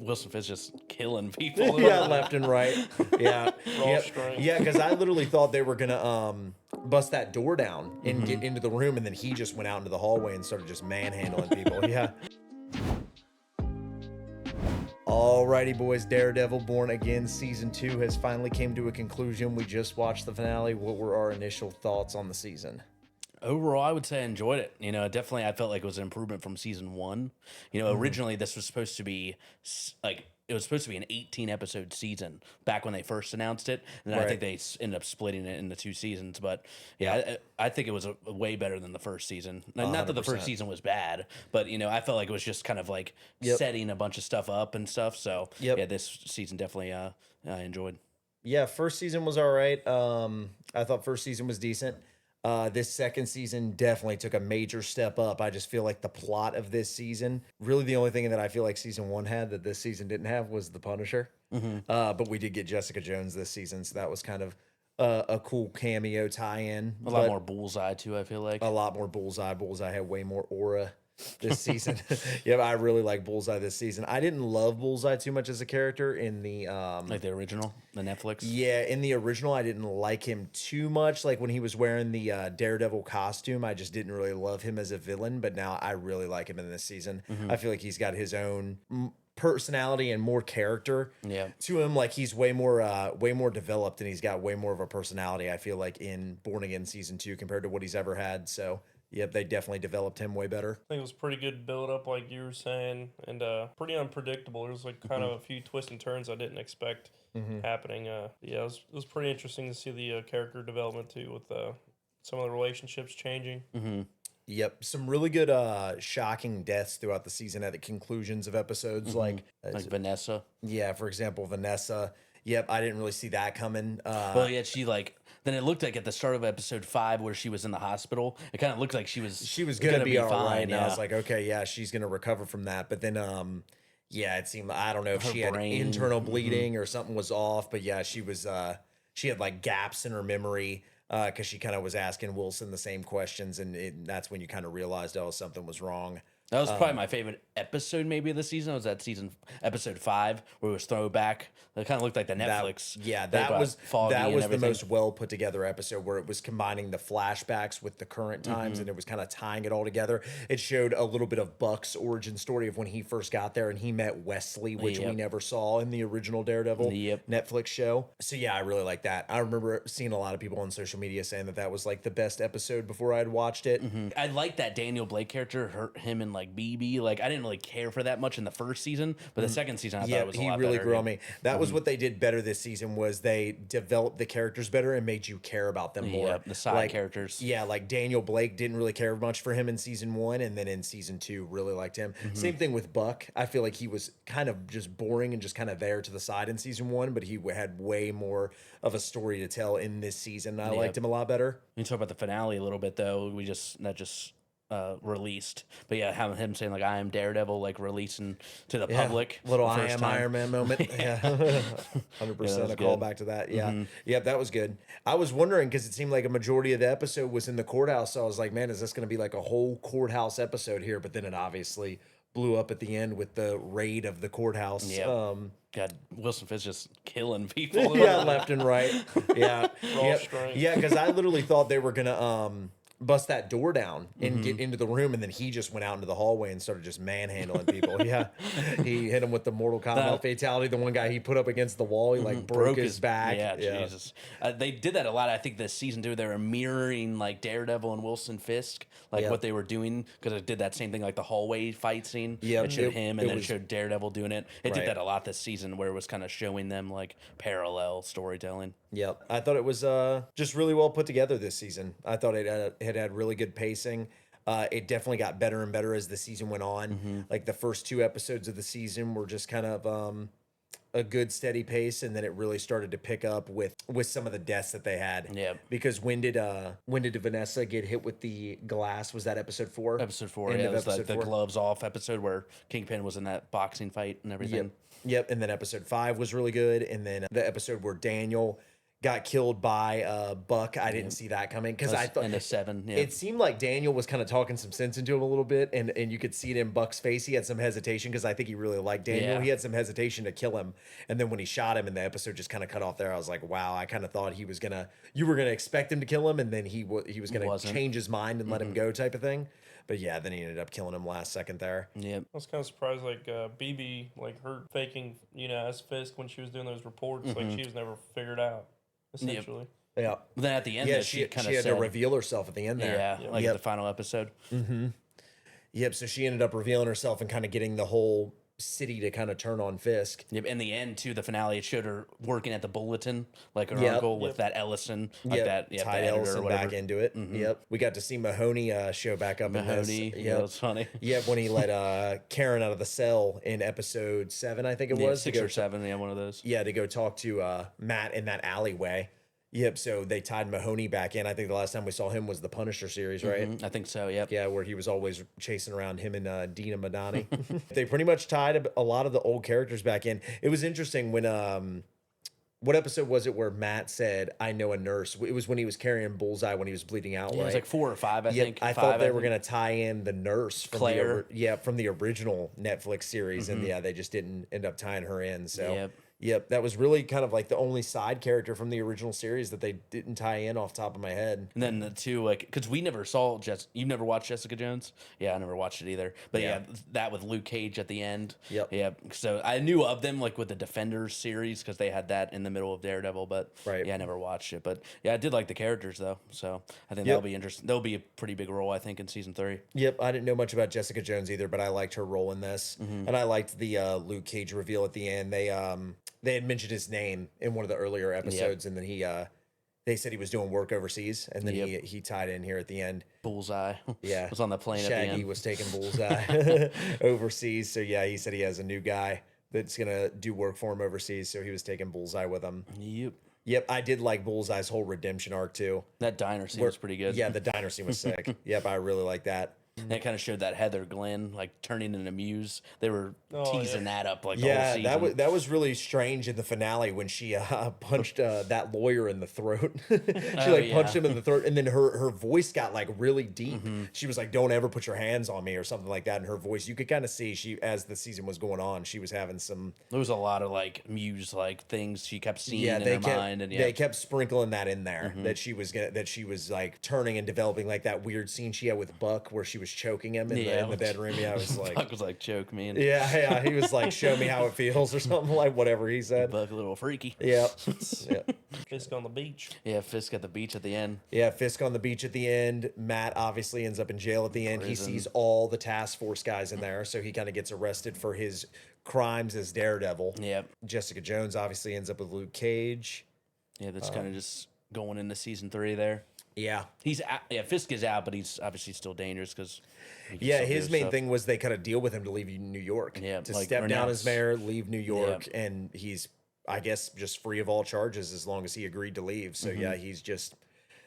Wilson Fisk just killing people. Yeah, left and right. Yeah, Raw strength. yeah. Because I literally thought they were gonna bust that door down and get into the room, and then he just went out into the hallway and started just manhandling people. Yeah. Alrighty, boys. Daredevil Born Again Season 2 has finally came to a conclusion. We just watched the finale. What were our initial thoughts on the season? Overall, I would say I enjoyed it. Definitely I felt like it was an improvement from season 1. Originally this was supposed to be it was supposed to be an 18 episode season back when they first announced it. And then I think they ended up splitting it into 2 seasons. But I think it was a way better than the first season. Not that the first season was bad, but I felt like it was just kind of like setting a bunch of stuff up and stuff. So yeah, this season definitely I enjoyed. Yeah, first season was all right. I thought first season was decent. This second season definitely took a major step up. I just feel like the plot of this season, really the only thing that I feel like season 1 had that this season didn't have was the Punisher. But we did get Jessica Jones this season, so that was kind of a cool cameo tie-in. A lot more Bullseye too, I feel like. A lot more Bullseye. Bullseye had way more aura this season. Yeah, I really like Bullseye this season. I didn't love Bullseye too much as a character in the like the original, the Netflix. Yeah, in the original, I didn't like him too much. Like when he was wearing the Daredevil costume, I just didn't really love him as a villain. But now I really like him in this season. I feel like he's got his own personality and more character to him. Like he's way more developed, and he's got way more of a personality, I feel like, in Born Again Season 2 compared to what he's ever had. So yep, they definitely developed him way better. I think it was pretty good build up, like you were saying, and pretty unpredictable. There was like kind of a few twists and turns I didn't expect happening. Yeah, it was pretty interesting to see the character development too, with some of the relationships changing. Yep, some really good shocking deaths throughout the season at the conclusions of episodes, like Vanessa. Yeah, for example, Vanessa. Yep, I didn't really see that coming. Well, yeah, then it looked like at the start of episode 5 where she was in the hospital, it kind of looked like she was gonna be all fine. right. And I was like, okay, yeah, she's gonna recover from that. But then, yeah, it seemed, I don't know if she had internal bleeding or something was off. But yeah, she had like gaps in her memory because she kind of was asking Wilson the same questions, and that's when you kind of realized, oh, something was wrong. That was probably my favorite episode maybe of the season. It was that episode 5 where it was throwback. It kind of looked like the Netflix. That was the most well put together episode, where it was combining the flashbacks with the current times, and it was kind of tying it all together. It showed a little bit of Buck's origin story of when he first got there and he met Wesley, which we never saw in the original Daredevil Netflix show. So yeah, I really like that. I remember seeing a lot of people on social media saying that was like the best episode before I had watched it. I like that Daniel Blake character, him and like BB. Like I didn't really care for that much in the first season, but the second season I thought it was a lot better. He really grew on me. That was what they did better this season, was they developed the characters better and made you care about them more. The side characters. Yeah, like Daniel Blake, didn't really care much for him in season 1, and then in season 2 really liked him. Same thing with Buck. I feel like he was kind of just boring and just kind of there to the side in season 1, but he had way more of a story to tell in this season. I liked him a lot better. You talk about the finale a little bit though. That just released, but yeah, having him saying like I am Daredevil, like releasing to the public, little I am Iron Man moment. 100% a call back to that. That was good. I was wondering, because it seemed like a majority of the episode was in the courthouse, so I was like, man, is this going to be like a whole courthouse episode here? But then it obviously blew up at the end with the raid of the courthouse. God, Wilson Fisk just killing people. Left and right. Raw strength. Yeah, because I literally thought they were gonna bust that door down and get into the room, and then he just went out into the hallway and started just manhandling people. He hit him with the Mortal Kombat fatality. The one guy he put up against the wall, he like broke his back. Jesus. They did that a lot. I think this season 2 they were mirroring like Daredevil and Wilson Fisk, like what they were doing, because it did that same thing, like the hallway fight scene. It showed him, and then it showed Daredevil doing it. It did that a lot this season, where it was kind of showing them like parallel storytelling. Yep, I thought it was just really well put together this season. I thought it had really good pacing. It definitely got better and better as the season went on. Like the first 2 episodes of the season were just kind of a good steady pace, and then it really started to pick up with some of the deaths that they had. Yeah. Because when did Vanessa get hit with the glass? Was that episode 4? Episode 4. It was like the gloves off episode where Kingpin was in that boxing fight and everything. Yep. And then episode 5 was really good, and then the episode where Daniel got killed by Buck. I didn't see that coming because I thought and a 7. Yeah. it seemed like Daniel was kind of talking some sense into him a little bit, and you could see it in Buck's face. He had some hesitation because I think he really liked Daniel. Yeah. He had some hesitation to kill him, and then when he shot him, and the episode just kind of cut off there, I was like, wow, I kind of thought you were gonna expect him to kill him, and then he was gonna Wasn't. change his mind and let him go, type of thing. But yeah, then he ended up killing him last second there. Yep. I was kind of surprised, like BB, like her faking, as Fisk when she was doing those reports, like she was never figured out, essentially. Yeah, But then at the end, yeah, she kind she of had said, to reveal herself at the end there. yeah, like Yep. the final episode. Yep. So she ended up revealing herself and kind of getting the whole city to kind of turn on Fisk. Yep. In the end, too, the finale, it showed her working at the Bulletin, like her Yep. uncle with that Ellison, like that, yeah, tied the editor or Ellison whatever. back into it. Yep, we got to see Mahoney show back up Mahoney, in this. yeah, Yep. that was funny. Yep, when he let Karen out of the cell in episode 7, I think it Yeah, was. 6 or 7, yeah, one of those. Yeah, to go talk to Matt in that alleyway. Yep, so they tied Mahoney back in. I think the last time we saw him was the Punisher series, right? I think so, yep. Yeah, where he was always chasing around him and Dina Madani. They pretty much tied a lot of the old characters back in. It was interesting when what episode was it where Matt said, "I know a nurse"? It was when he was carrying Bullseye when he was bleeding out, Yeah, it right? was like 4 or 5, I Yep, think. I 5, thought they were think. going to tie in the nurse from Claire. from the original Netflix series, and yeah, they just didn't end up tying her in. So Yep. Yep, that was really kind of like the only side character from the original series that they didn't tie in off the top of my head. And then the two, like, because we never saw you never watched Jessica Jones? Yeah, I never watched it either. But yeah, that with Luke Cage at the end. Yep. Yeah, so I knew of them, like, with the Defenders series, because they had that in the middle of Daredevil. But Right. yeah, I never watched it. But yeah, I did like the characters, though. So I think Yep. that'll be interesting. That'll be a pretty big role, I think, in season 3. Yep, I didn't know much about Jessica Jones either, but I liked her role in this, and I liked the Luke Cage reveal at the end. They had mentioned his name in one of the earlier episodes, and then they said he was doing work overseas, and then he tied in here at the end. Bullseye. Yeah, was on the plane at the Shaggy end. was taking Bullseye overseas, so yeah, he said he has a new guy that's gonna do work for him overseas, so he was taking Bullseye with him. Yep. Yep, I did like Bullseye's whole redemption arc too. That diner scene was pretty good. Yeah, the diner scene was sick. Yep, I really like that. And it kind of showed that Heather Glenn, like, turning into Muse. They were teasing that up, like, the whole Yeah, season. that was really strange in the finale when she punched that lawyer in the throat. She punched him in the throat, and then her voice got like really deep. She was like, "Don't ever put your hands on me" or something like that. In her voice, you could kind of see she, as the season was going on, she was having some. There was a lot of, like, Muse, like, things she kept seeing Yeah, in they her kept mind. And they kept sprinkling that in there that she was like turning and developing, like that weird scene she had with Buck where she was choking him in the bedroom. Yeah, I was like, Buck was like, choke me. And yeah, he was like, "Show me how it feels" or something, like whatever he said. Buck a little freaky. Yeah. Yeah. Fisk on the beach. Yeah, Fisk at the beach at the end. Yeah, Fisk on the beach at the end. Matt obviously ends up in jail at the end. Prison. He sees all the task force guys in there, so he kind of gets arrested for his crimes as Daredevil. Yep. Jessica Jones obviously ends up with Luke Cage. Yeah, that's kind of just going into season 3 there. Yeah. He's out, Fisk is out, but he's obviously still dangerous because Yeah, his main thing was they cut a deal with him to leave New York. Yeah, To like, step down renounce. as mayor, leave New York, and he's, I guess, just free of all charges as long as he agreed to leave. So yeah, he's just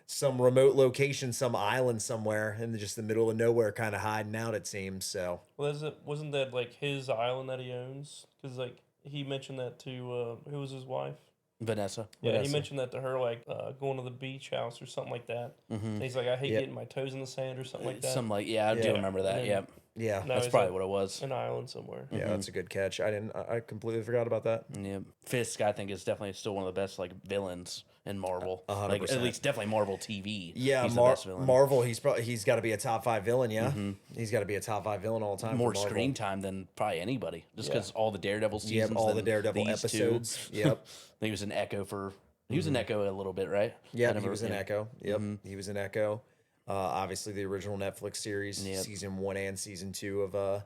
some remote location, some island somewhere in just the middle of nowhere, kind of hiding out, it seems. So Well, wasn't that like his island that he owns? Because like he mentioned that to who was his wife? Vanessa. Yeah, Vanessa. he mentioned that to her, like going to the beach house or something like that. And he's like, I hate Yep. getting my toes in the sand or something like that. Some like, I do Yeah. remember that. And then- Yep. yeah. Now That's he's probably at what it was. an island somewhere. Yeah, that's a good catch. I completely forgot about that. Yep. Fisk, I think, is definitely still one of the best, like, villains in Marvel. 100%. Like, at least definitely Marvel TV. Yeah, he's the best villain. Marvel. He's got to be a top 5 villain. Yeah, he's got to be a top 5 villain all the time. More for Marvel. screen time than probably anybody, just Yeah. because all the Daredevil Yep, seasons. all the then Daredevil these episodes. Two. Yep. He was an Echo for. He was an Echo a little bit, right? Yeah, I he never- was in yeah. Echo. Yep, he was in Echo. Obviously, the original Netflix series, Yep. season 1 and season 2 of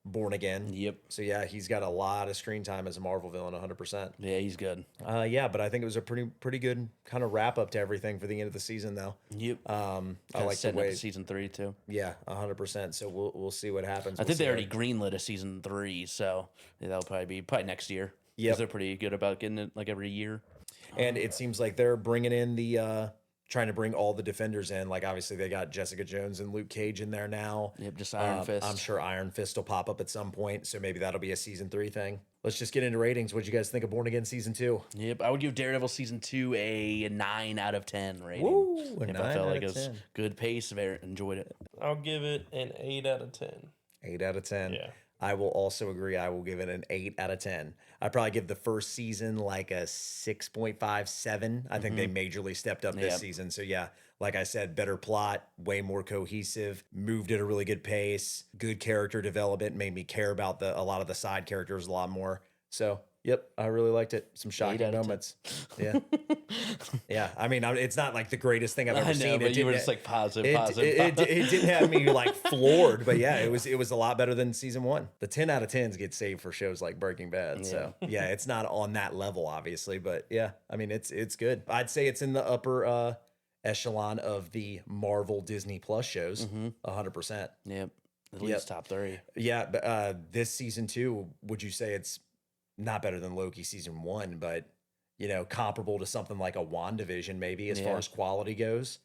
Born Again. Yep. So yeah, he's got a lot of screen time as a Marvel villain, 100%. Yeah, he's good. Yeah, but I think it was a pretty good kind of wrap up to everything for the end of the season, though. Yep. I Kinda like the setting up way. to season 3 too. Yeah, 100%. So we'll see what happens. I We'll think see they already how- greenlit a season 3, so yeah, that'll probably be next year. Yep. They're pretty good about getting it like every year. And it seems like they're bringing in the trying to bring all the defenders in. Like obviously they got Jessica Jones and Luke Cage in there now. Yep, just Iron Fist. I'm sure Iron Fist will pop up at some point, so maybe that'll be a season 3 thing. let's just get into ratings. What'd you guys think of Born Again season 2? Yep, I would give Daredevil season 2 a 9 out of 10 rating. Woo, a Yep, 9 I felt out like of it was 10. good pace. Very enjoyed it. I'll give it an 8 out of 10. 8 out of 10. Yeah. I will also agree. I will give it an 8 out of 10. I'd probably give the first season like a 6.5, 7. I think they majorly stepped up this Yep. season. So, yeah, like I said, better plot, way more cohesive, moved at a really good pace, good character development, made me care about a lot of the side characters a lot more. So, yep, I really liked it. Some shocking out of 10. moments. Yeah. Yeah. I mean, it's not like the greatest thing I've ever I know, seen. but you were just like positive, positive. It didn't have me like floored, but yeah, it was a lot better than season 1. The 10 out of 10s get saved for shows like Breaking Bad. So yeah, it's not on that level, obviously, but yeah, I mean, it's good. I'd say it's in the upper echelon of the Marvel Disney Plus shows, 100%. Yep, at least top 3. Yeah, but this season 2, would you say it's not better than Loki season 1, but comparable to something like a WandaVision maybe as far as quality goes?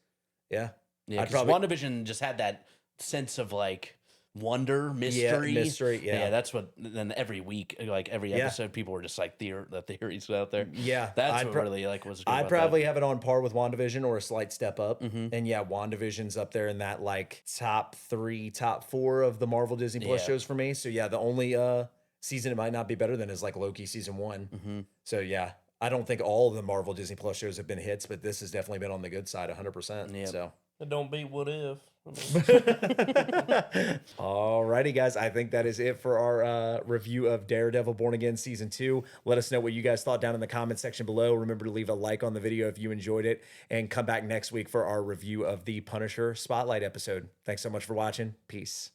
Yeah. Yeah, because WandaVision just had that sense of like wonder, mystery. Yeah. That's what. Then every week, like every episode, people were just like the theories out there. Yeah, that's what really like was. Good I'd about probably have it on par with WandaVision or a slight step up. And yeah, WandaVision's up there in that like top 3, top 4 of the Marvel Disney Plus shows for me. So yeah, the only season it might not be better than is like Loki season 1. So yeah, I don't think all of the Marvel Disney Plus shows have been hits, but this has definitely been on the good side, 100%. Yep. So. It don't beat What If. Alrighty, guys. I think that is it for our review of Daredevil Born Again Season 2. Let us know what you guys thought down in the comment section below. Remember to leave a like on the video if you enjoyed it, and come back next week for our review of the Punisher Spotlight episode. Thanks so much for watching. Peace.